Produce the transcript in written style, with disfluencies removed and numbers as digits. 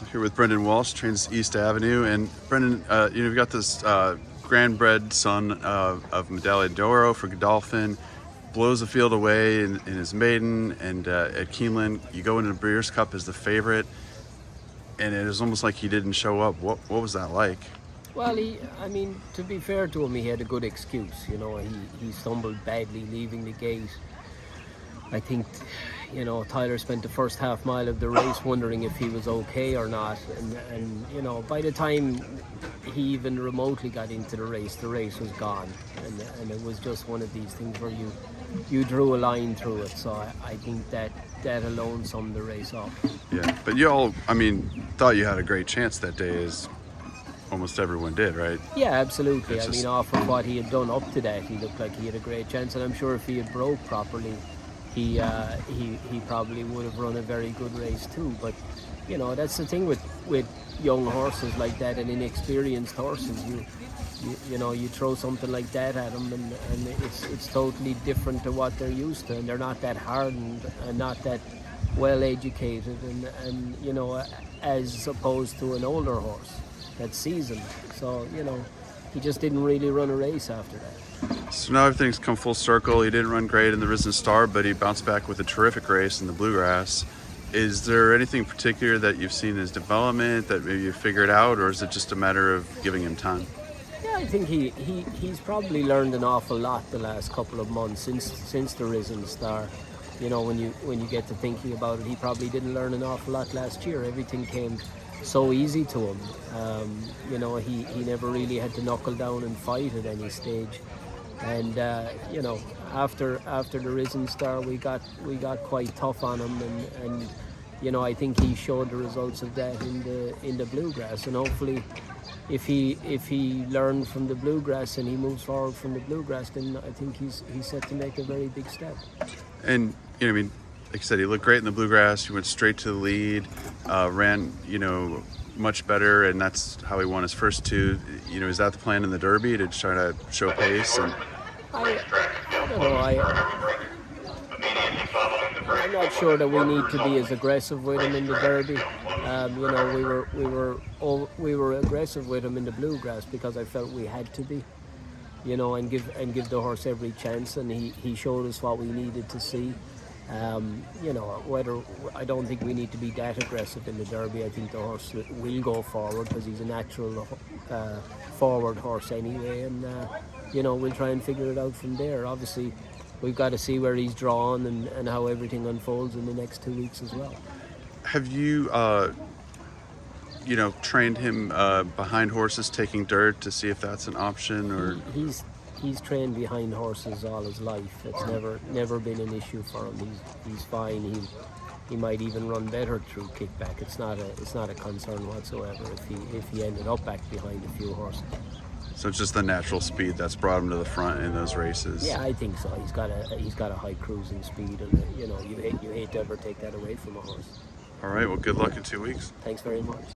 Here with Brendan Walsh, trains East Avenue, and Brendan, you've got this grand-bred son of Medaglia d'Oro for Godolphin, blows the field away in his maiden, and at Keeneland, you go into the Breeders' Cup as the favorite, and it was almost like he didn't show up. What was that like? Well, to be fair to him, he had a good excuse. He stumbled badly leaving the gate. I think, Tyler spent the first half mile of the race wondering if he was okay or not. And by the time he even remotely got into the race was gone. And it was just one of these things where you drew a line through it. So I think that alone summed the race up. Yeah, but you all, thought you had a great chance that day, as almost everyone did, right? Yeah, absolutely. Off of what he had done up to that, he looked like he had a great chance. And I'm sure if he had broke properly, he probably would have run a very good race too. But that's the thing with young horses like that and inexperienced horses. You throw something like that at them, and it's totally different to what they're used to, and they're not that hardened and not that well educated, and as opposed to an older horse that's seasoned. So he just didn't really run a race after that. So now everything's come full circle. He didn't run great in the Risen Star, but he bounced back with a terrific race in the Bluegrass. Is there anything particular that you've seen in his development that maybe you figured out, or is it just a matter of giving him time? Yeah, I think he's probably learned an awful lot the last couple of months since the Risen Star. When you get to thinking about it, he probably didn't learn an awful lot last year. Everything came so easy to him. He never really had to knuckle down and fight at any stage. And after the Risen Star, we got quite tough on him, and I think he showed the results of that in the Bluegrass. And hopefully, if he learned from the Bluegrass and he moves forward from the Bluegrass, then I think he's set to make a very big step. And like I said, he looked great in the Bluegrass. He went straight to the lead, ran much better, and that's how he won his first two. Is that the plan in the Derby, to try to show pace? And I don't know. I'm not sure that we need to be as aggressive with him in the Derby. We were aggressive with him in the Bluegrass because I felt we had to be, and give the horse every chance, and he showed us what we needed to see. Whether I don't think we need to be that aggressive in the Derby. I think the horse will go forward because he's a natural forward horse anyway, and we'll try and figure it out from there. Obviously, we've got to see where he's drawn and how everything unfolds in the next 2 weeks as well. Have you trained him behind horses taking dirt to see if that's an option? Or he's trained behind horses all his life. It's never been an issue for him. He's fine. He might even run better through kickback. It's not a concern whatsoever if he ended up back behind a few horses. So it's just the natural speed that's brought him to the front in those races. Yeah, I think so. He's got a high cruising speed, and you hate to ever take that away from a horse. All right. Well, good luck in 2 weeks. Thanks very much.